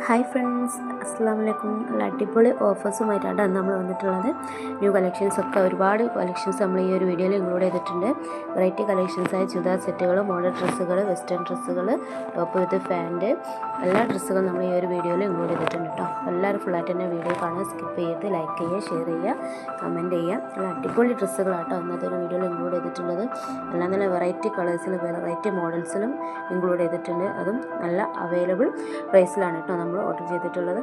Hi friends, അസ്സാം വലൈക്കും. നല്ല അടിപൊളി ഓഫേഴ്സുമായിട്ടാണ് നമ്മൾ വന്നിട്ടുള്ളത്. ന്യൂ കളക്ഷൻസൊക്കെ ഒരുപാട് കളക്ഷൻസ് നമ്മൾ ഈ ഒരു വീഡിയോയിൽ ഇൻക്ലൂഡ് ചെയ്തിട്ടുണ്ട്. വെറൈറ്റി കളക്ഷൻസായ ചുരിദാർ സെറ്റുകൾ, മോഡൽ ഡ്രസ്സുകൾ, വെസ്റ്റേൺ ഡ്രസ്സുകൾ, ടോപ്പ് വിത്ത് ഫാൻറ്റ്, എല്ലാ ഡ്രസ്സുകളും നമ്മൾ ഈ ഒരു വീഡിയോയിൽ ഇൻക്ലൂഡ് ചെയ്തിട്ടുണ്ട് കേട്ടോ. എല്ലാവരും ഫുള്ളായിട്ട് തന്നെ വീഡിയോ കാണുക, സ്കിപ്പ് ചെയ്ത് ലൈക്ക് ചെയ്യുക, ഷെയർ ചെയ്യുക, കമൻറ്റ് ചെയ്യുക. നല്ല അടിപൊളി ഡ്രസ്സുകളാട്ടോ ഇന്നത്തെ ഒരു വീഡിയോയിൽ ഇൻക്ലൂഡ് ചെയ്തിട്ടുള്ളത്. എല്ലാം നല്ല വെറൈറ്റി കളേഴ്സിലും വെറൈറ്റി മോഡൽസിലും ഇൻക്ലൂഡ് ചെയ്തിട്ടുണ്ട്. അതും നല്ല അവൈലബിൾ പ്രൈസിലാണ് കേട്ടോ നമ്മൾ ഓർഡർ ചെയ്തിട്ടുള്ളത്.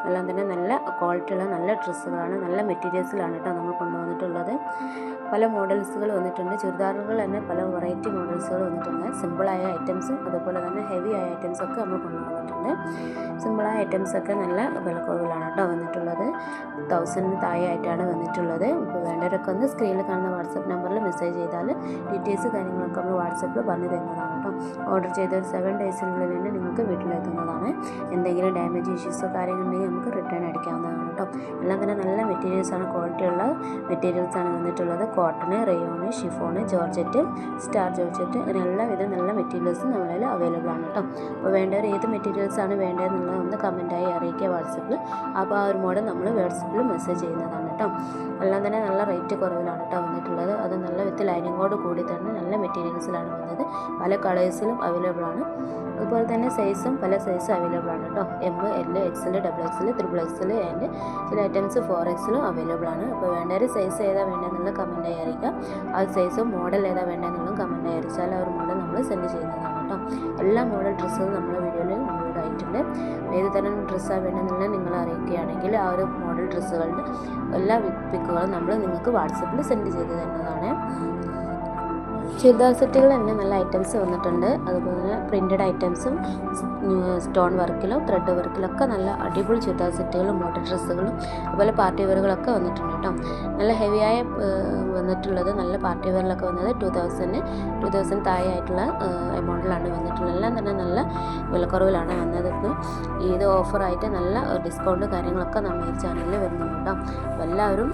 എല്ലാം തന്നെ നല്ല ക്വാളിറ്റിയുള്ള നല്ല ഡ്രസ്സുകളാണ്, നല്ല മെറ്റീരിയൽസിലാണ് കേട്ടോ നമ്മൾ കൊണ്ടുവന്നിട്ടുള്ളത്. പല മോഡൽസുകൾ വന്നിട്ടുണ്ട്. ചുരിദാറുകൾ തന്നെ പല വെറൈറ്റി മോഡൽസുകൾ വന്നിട്ടുണ്ട്. സിമ്പിളായ ഐറ്റംസും അതുപോലെ തന്നെ ഹെവി ആയ ഐറ്റംസൊക്കെ നമ്മൾ കൊണ്ടുവന്നിട്ടുണ്ട്. സിമ്പിളായ ഐറ്റംസൊക്കെ നല്ല വിലക്കുറവിലാണ് കേട്ടോ വന്നിട്ടുള്ളത്. 1000 താഴെ ആയിട്ടാണ് വന്നിട്ടുള്ളത്. ഇപ്പോൾ വേണ്ടവരൊക്കെ ഒന്ന് സ്ക്രീനിൽ കാണുന്ന വാട്സപ്പ് നമ്പറിൽ മെസ്സേജ് ചെയ്താൽ ഡീറ്റെയിൽസ് കാര്യങ്ങളൊക്കെ നമ്മൾ വാട്സപ്പിൽ പറഞ്ഞു തരുന്നതാണ് കേട്ടോ. ഓർഡർ ചെയ്ത ഒരു 7 ഡേയ്സിനുള്ളിൽ തന്നെ നിങ്ങൾക്ക് വീട്ടിലെത്തുന്നതാണ്. എന്തെങ്കിലും ഡാമേജ് ഇഷ്യൂസോ കാര്യങ്ങളുണ്ടെങ്കിൽ നമുക്ക് റിട്ടേൺ അടിക്കാവുന്നതാണ് കേട്ടോ. എല്ലാം തന്നെ നല്ല മെറ്റീരിയൽസാണ്, ക്വാളിറ്റിയുള്ള മെറ്റീരിയൽസാണ് വന്നിട്ടുള്ളത്. Cotton, rayon, chiffon, georgette, star georgette, അങ്ങനെ എല്ലാവിധം നല്ല മെറ്റീരിയൽസും നമ്മളിൽ അവൈലബിൾ ആണ് കേട്ടോ. അപ്പോൾ വേണ്ടവർ ഏത് മെറ്റീരിയൽസാണ് വേണ്ടതെന്നുള്ളത് ഒന്ന് കമൻറ്റായി അറിയിക്കുക വാട്സപ്പിൽ. അപ്പോൾ ആ ഒരു മോഡൽ നമ്മൾ വാട്സപ്പിൽ മെസ്സേജ് ചെയ്യുന്നതാണ് കേട്ടോ. എല്ലാം തന്നെ നല്ല റേറ്റ് കുറവിലാണ് കേട്ടോ വന്നിട്ടുള്ളത്. അത് നല്ല വിത്ത് ലൈനിങ്ങോട് കൂടി തന്നെ നല്ല മെറ്റീരിയൽസിലാണ് വന്നത്. പല കളേഴ്സിലും അവൈലബിൾ ആണ്. അതുപോലെ തന്നെ സൈസും പല സൈസും അവൈലബിൾ ആണ് കേട്ടോ. M, L, XL, XXL, XXL and ചില ഐറ്റംസ് 4XL അവൈലബിൾ ആണ്. അപ്പോൾ വേണ്ടൊരു സൈസ് ഏതാ വേണ്ടതെന്നുള്ള കമൻറ്റായി അറിയിക്കാം. ആ സൈസും മോഡൽ ഏതാ വേണ്ടതെന്നുള്ളത് കമൻറ്റായി അറിയിച്ചാൽ ആ ഒരു മോഡൽ നമ്മൾ സെൻഡ് ചെയ്യുന്നതാണ് കേട്ടോ. എല്ലാ മോഡൽ ഡ്രസ്സുകളും നമ്മുടെ വീഡിയോയിൽ ഇൻക്ലൂഡ് ആയിട്ടുണ്ട്. ഏത് തരം ഡ്രസ്സാണ് വേണ്ടതെന്നുള്ളത് നിങ്ങൾ അറിയിക്കുകയാണെങ്കിൽ ആ ഒരു മോഡൽ ഡ്രസ്സുകളുടെ എല്ലാ പിക്കുകളും നമ്മൾ നിങ്ങൾക്ക് വാട്സപ്പിൽ സെൻഡ് ചെയ്ത് തരുന്നതാണ്. ചുരിദാർ സെറ്റുകൾ തന്നെ നല്ല ഐറ്റംസ് വന്നിട്ടുണ്ട്. അതുപോലെ തന്നെ പ്രിൻറ്റഡ് ഐറ്റംസും സ്റ്റോൺ വർക്കിലും ത്രെഡ് വർക്കിലൊക്കെ നല്ല അടിപൊളി ചുരിദാർ സെറ്റുകളും മോഡൽ ഡ്രസ്സുകളും അതുപോലെ പാർട്ടി വെയറുകളൊക്കെ വന്നിട്ടുണ്ട് കേട്ടോ. നല്ല ഹെവിയായ വന്നിട്ടുള്ളത് നല്ല പാർട്ടി വെയറിലൊക്കെ വന്നത് 2000 താഴെ ആയിട്ടുള്ള എമൗണ്ടിലാണ് വന്നിട്ടുള്ളത്. എല്ലാം തന്നെ നല്ല വിലക്കുറവിലാണ് വന്നത്. ഇത് ഓഫറായിട്ട് നല്ല ഡിസ്കൗണ്ട് കാര്യങ്ങളൊക്കെ നമ്മൾ ഈ ചാനലിൽ വരുന്നുണ്ട് കേട്ടോ. അപ്പോൾ എല്ലാവരും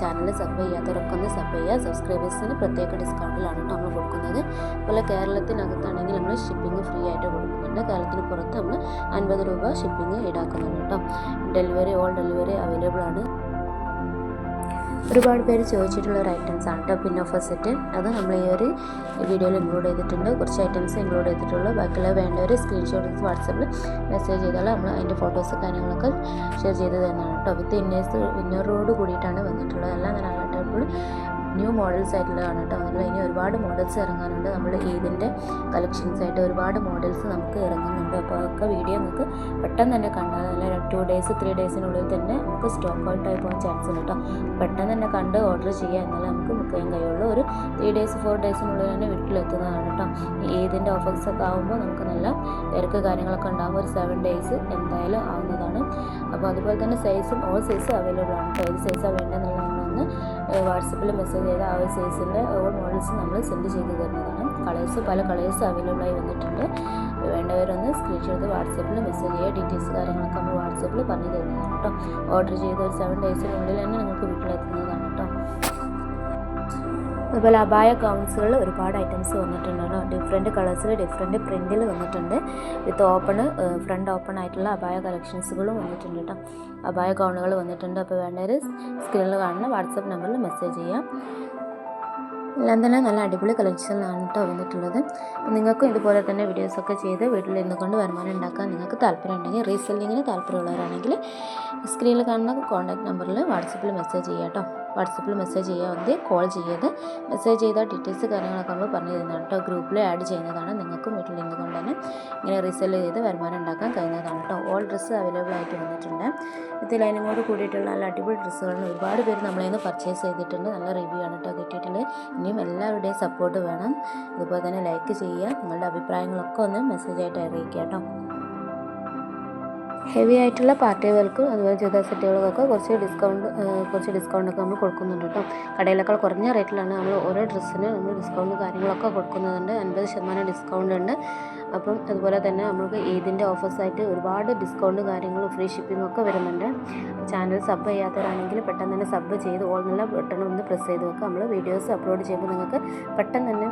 ചാനൽ സബ് ചെയ്യാത്തവരൊക്കെ ഒന്ന് സബ് ചെയ്യുക. സബ്സ്ക്രൈബേഴ്സിന് പ്രത്യേക ഡിസ്കൗണ്ടിലാണ് കേട്ടോ നമ്മൾ കൊടുക്കുന്നത്. അതുപോലെ കേരളത്തിനകത്താണെങ്കിൽ നമ്മൾ ഷിപ്പിംഗ് ഫ്രീ ആയിട്ട് കൊടുക്കുന്നുണ്ട്. കേരളത്തിന് പുറത്ത് നമ്മൾ 50 രൂപ ഷിപ്പിംഗ് ഈടാക്കുന്നുണ്ട് കേട്ടോ. ഓൾ ഡെലിവറി അവൈലബിൾ ആണ്. ഒരുപാട് പേര് ചോദിച്ചിട്ടുള്ള ഒരു ഐറ്റംസ് ആണ് കേട്ടോ പിൻ ഓഫർ സെറ്റ്. അത് നമ്മൾ ഈ ഒരു വീഡിയോയിൽ ഇൻക്ലൂഡ് ചെയ്തിട്ടുണ്ട്. കുറച്ച് ഐറ്റംസ് ഇൻക്ലൂഡ് ചെയ്തിട്ടുള്ളൂ. ബാക്കിയുള്ള വേണ്ടവർ സ്ക്രീൻഷോട്ട് എടുത്ത് വാട്സപ്പിൽ മെസ്സേജ് ചെയ്താൽ നമ്മൾ അതിൻ്റെ ഫോട്ടോസ് കാര്യങ്ങളൊക്കെ ഷെയർ ചെയ്ത് തന്നെയാണ് കേട്ടോ. വിത്ത് ഇന്നറോട് കൂടിയിട്ടാണ് വന്നിട്ടുള്ളത്. എല്ലാം നല്ല അടിപൊളി ന്യൂ മോഡൽസ് ആയിട്ടുള്ളതാണ് കേട്ടോ. അതിൽ ഇനി ഒരുപാട് മോഡൽസ് ഇറങ്ങാനുണ്ട്. നമ്മൾ ഈദിൻ്റെ കളക്ഷൻസ് ആയിട്ട് ഒരുപാട് മോഡൽസ് നമുക്ക് ഇറങ്ങുന്നുണ്ട്. അപ്പോൾ അതൊക്കെ വീഡിയോ നിങ്ങൾക്ക് പെട്ടെന്ന് തന്നെ കണ്ടാൽ നല്ല 2 ഡേയ്സ് 3 ഡേയ്സിനുള്ളിൽ തന്നെ നമുക്ക് സ്റ്റോക്ക് ഔട്ട് ആയി പോകാൻ ചാൻസ് ഉണ്ട് കേട്ടോ. പെട്ടെന്ന് തന്നെ കണ്ട് ഓർഡർ ചെയ്യുക എന്നാലേ നമുക്ക് ബുക്ക് ചെയ്യാൻ കഴിയുള്ളൂ. ഒരു 3 ഡേയ്സ് 4 ഡേയ്സിനുള്ളിൽ തന്നെ വീട്ടിലെത്തുന്നതാണ് കേട്ടോ. ഈദിൻ്റെ ഓഫേഴ്സൊക്കെ ആകുമ്പോൾ നമുക്ക് നല്ല തിരക്ക് കാര്യങ്ങളൊക്കെ ഉണ്ടാകുമ്പോൾ ഒരു 7 ഡേയ്സ് എന്തായാലും ആവുന്നതാണ്. അപ്പോൾ അതുപോലെ തന്നെ സൈസും ഓൾ സൈസ് അവൈലബിൾ ആണ് കേട്ടോ. ഏത് സൈസാണ് വേണ്ടതെന്നുള്ളതൊന്ന് വാട്സപ്പിൽ മെസ്സേജ് ചെയ്ത് ആ ഒരു സൈസിൻ്റെ ഓൾ മോഡൽസ് നമ്മൾ സെൻഡ് ചെയ്ത് തരുന്നതാണ്. പല കളേഴ്സ് അവൈലബിൾ ആയി വന്നിട്ടുണ്ട്. വേണ്ടവരൊന്ന് സ്ക്രീൻഷോട്ട് വാട്സപ്പിൽ മെസ്സേജ് ചെയ്യുക. ഡീറ്റെയിൽസ് കാര്യങ്ങളൊക്കെ നമ്മൾ വാട്സപ്പിൽ പറഞ്ഞു തരുന്നതാണ് കേട്ടോ. ഓർഡർ ചെയ്ത് ഒരു 7 ഡേയ്സിനുള്ളിൽ തന്നെ നിങ്ങൾക്ക് വീട്ടിലെത്തുന്നതാണ് കേട്ടോ. അതുപോലെ അബായ ഗൗൺസുകൾ ഒരുപാട് ഐറ്റംസ് വന്നിട്ടുണ്ട്. ഡിഫറെൻറ്റ് കളേഴ്സിൽ ഡിഫറെൻറ്റ് പ്രിൻറ്റിൽ വന്നിട്ടുണ്ട്. വിത്ത് ഫ്രണ്ട് ഓപ്പൺ ആയിട്ടുള്ള അബായ കളക്ഷൻസുകളും വന്നിട്ടുണ്ട് കേട്ടോ. അബായ ഗൗണുകൾ വന്നിട്ടുണ്ട്. അപ്പോൾ വേണ്ടവർ സ്ക്രീനിൽ കാണുന്ന വാട്സപ്പ് നമ്പറിൽ മെസ്സേജ് ചെയ്യാം. എല്ലാം തന്നെ നല്ല അടിപൊളി കളക്ഷനിലാണ് കേട്ടോ വന്നിട്ടുള്ളത്. നിങ്ങൾക്കും ഇതുപോലെ തന്നെ വീഡിയോസൊക്കെ ചെയ്ത് വീട്ടിൽ ഇരുന്നുകൊണ്ട് വരുമാനം ഉണ്ടാക്കാൻ നിങ്ങൾക്ക് താല്പര്യം ഉണ്ടെങ്കിൽ റീസെല്ലിങ്ങിന് താല്പര്യമുള്ളവരാണെങ്കിൽ സ്ക്രീനിൽ കാണുന്ന കോൺടാക്ട് നമ്പറിൽ വാട്സപ്പിൽ മെസ്സേജ് ചെയ്യാം കേട്ടോ. വാട്സപ്പിൽ മെസ്സേജ് ചെയ്യാൻ മതി, കോൾ ചെയ്യരുത്. മെസ്സേജ് ചെയ്താൽ ഡീറ്റെയിൽസ് കാര്യങ്ങളൊക്കെ നമ്മൾ പറഞ്ഞു തരുന്നതാണ് കേട്ടോ. ഗ്രൂപ്പിൽ ആഡ് ചെയ്യുന്നതാണ്. നിങ്ങൾക്കും വീട്ടിൽ ഇരുന്നുകൊണ്ട് തന്നെ ഇങ്ങനെ റീസെല് ചെയ്ത് വരുമാനം ഉണ്ടാക്കാൻ കഴിയുന്നതാണ് കേട്ടോ. ഓൾ ഡ്രസ്സ് അവൈലബിൾ ആയിട്ട് വന്നിട്ടുണ്ട്. ഇത് ലൈനിങ്ങോട് കൂടിയിട്ടുള്ള നല്ല അടിപൊളി ഡ്രസ്സുകളാണ്. ഒരുപാട് പേര് നമ്മളെ നിന്ന് പർച്ചേസ് ചെയ്തിട്ടുണ്ട്. നല്ല റിവ്യൂ ആണ് കേട്ടോ കിട്ടിയിട്ടുള്ളത്. ഇനിയും എല്ലാവരുടെയും സപ്പോർട്ട് വേണം. അതുപോലെ തന്നെ ലൈക്ക് ചെയ്യുക. നിങ്ങളുടെ അഭിപ്രായങ്ങളൊക്കെ ഒന്ന് മെസ്സേജായിട്ട് അറിയിക്കുക കേട്ടോ. ഹെവി ആയിട്ടുള്ള പാർട്ടി വെയർക്കും അതുപോലെ ചുരിദാർ സെറ്റുകൾക്കൊക്കെ കുറച്ച് ഡിസ്കൗണ്ടൊക്കെ നമ്മൾ കൊടുക്കുന്നുണ്ട് കേട്ടോ. കടയിലേക്കാൾ കുറഞ്ഞ റേറ്റിലാണ് നമ്മൾ ഓരോ ഡ്രസ്സിന് നമ്മൾ ഡിസ്കൗണ്ട് കാര്യങ്ങളൊക്കെ കൊടുക്കുന്നുണ്ട്. 50% ഡിസ്കൗണ്ട് ഉണ്ട്. അപ്പം അതുപോലെ തന്നെ നമുക്ക് ഈദിൻ്റെ ഓഫേഴ്സായിട്ട് ഒരുപാട് ഡിസ്കൗണ്ട് കാര്യങ്ങളും ഫ്രീ ഷിപ്പിംഗ് ഒക്കെ വരുന്നുണ്ട്. ചാനൽ സബ് ചെയ്യാത്തവരാണെങ്കിൽ പെട്ടെന്ന് തന്നെ സബ് ചെയ്ത് ഓൾ എന്നുള്ള ബട്ടൺ ഒന്ന് പ്രസ് ചെയ്ത് വെക്കുക. നമ്മൾ വീഡിയോസ് അപ്ലോഡ് ചെയ്യുമ്പോൾ നിങ്ങൾക്ക് പെട്ടെന്ന് തന്നെ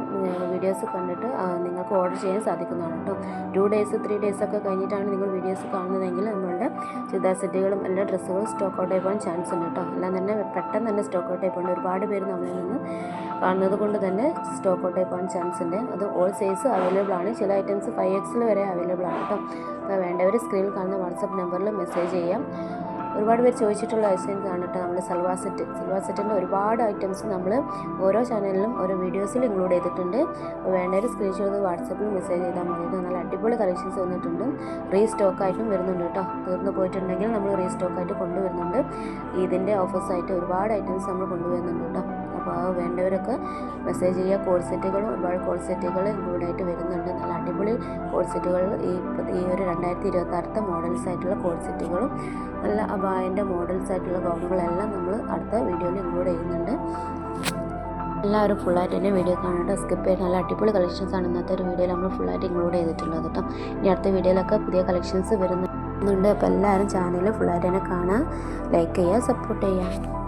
വീഡിയോസ് കണ്ടിട്ട് നിങ്ങൾക്ക് ഓർഡർ ചെയ്യാൻ സാധിക്കുന്നതാണ് കേട്ടോ. 2 ഡേയ്സ് 3 ഡേയ്സ് ഒക്കെ കഴിഞ്ഞിട്ടാണ് നിങ്ങൾ വീഡിയോസ് കാണുന്നതെങ്കിൽ നമ്മളുടെ ചുരിദാർ സെറ്റുകളും എല്ലാ ഡ്രസ്സുകളും സ്റ്റോക്ക് ഔട്ട് ആയി പോകാൻ ചാൻസ് ഉണ്ട് കേട്ടോ. എല്ലാം തന്നെ പെട്ടെന്ന് തന്നെ സ്റ്റോക്ക് ഔട്ട് ആയി പോകുന്നുണ്ട്. ഒരുപാട് പേര് നമ്മളിൽ നിന്ന് കാണുന്നത് കൊണ്ട് തന്നെ സ്റ്റോക്ക് ഔട്ട് ആയി പോകാൻ ചാൻസ് ഉണ്ട്. അത് ഓൾ സൈസ് അവൈലബിൾ ആണ്. ചില ഐറ്റംസ് 5XL വരെ അവൈലബിൾ ആണ് കേട്ടോ. അപ്പോൾ വേണ്ടവർ സ്ക്രീനിൽ കാണുന്ന വാട്സപ്പ് നമ്പറിൽ മെസ്സേജ് ചെയ്യാം. ഒരുപാട് പേര് ചോദിച്ചിട്ടുള്ള ഐറ്റംസ് ആണ് കേട്ടോ നമ്മൾ സൽവാർ സെറ്റിൻ്റെ ഒരുപാട് ഐറ്റംസ് നമ്മൾ ഓരോ ചാനലിലും ഓരോ വീഡിയോസിൽ ഇൻക്ലൂഡ് ചെയ്തിട്ടുണ്ട്. അപ്പോൾ വേണ്ടവർ സ്ക്രീൻഷോട്ട് വാട്സപ്പിൽ മെസ്സേജ് ചെയ്താൽ മതി. നല്ല അടിപൊളി കളക്ഷൻസ് വന്നിട്ടുണ്ട്. റീസ്റ്റോക്കായിട്ടും വരുന്നുണ്ട് കേട്ടോ. തീർന്നു പോയിട്ടുണ്ടെങ്കിൽ നമ്മൾ റീസ്റ്റോക്കായിട്ട് കൊണ്ടുവരുന്നുണ്ട്. ഇതിൻ്റെ ഓഫേഴ്സായിട്ട് ഒരുപാട് ഐറ്റംസ് നമ്മൾ കൊണ്ടുവരുന്നുണ്ട് കേട്ടോ. അപ്പോൾ വേണ്ടവരൊക്കെ മെസ്സേജ് ചെയ്യുക. കോഡ് സെറ്റുകളും ഒരുപാട് കോഡ് സെറ്റുകൾ ഇൻക്ലൂഡ് ആയിട്ട് വരുന്നുണ്ട്. നല്ല അടിപൊളി കോഡ് സെറ്റുകൾ ഈ ഒരു 2026 മോഡൽസ് ആയിട്ടുള്ള കോഡ് സെറ്റുകളും നല്ല അബായൻ്റെ മോഡൽസ് ആയിട്ടുള്ള ഗൗണുകളെല്ലാം നമ്മൾ അടുത്ത വീഡിയോയിൽ ഇൻക്ലൂഡ് ചെയ്യുന്നുണ്ട്. എല്ലാവരും ഫുള്ളായിട്ട് തന്നെ വീഡിയോ കാണേണ്ട, സ്കിപ്പ് ചെയ്ത് നല്ല അടിപൊളി കളക്ഷൻസാണ് ഇന്നത്തെ ഒരു വീഡിയോയിൽ നമ്മൾ ഫുള്ളായിട്ട് ഇൻക്ലൂഡ് ചെയ്തിട്ടുള്ളത് കേട്ടോ. ഇനി അടുത്ത വീഡിയോയിലൊക്കെ പുതിയ കളക്ഷൻസ് വരുന്നുണ്ട്. അപ്പോൾ എല്ലാവരും ചാനൽ ഫുള്ളായിട്ട് തന്നെ കാണുക, ലൈക്ക് ചെയ്യുക, സപ്പോർട്ട് ചെയ്യുക.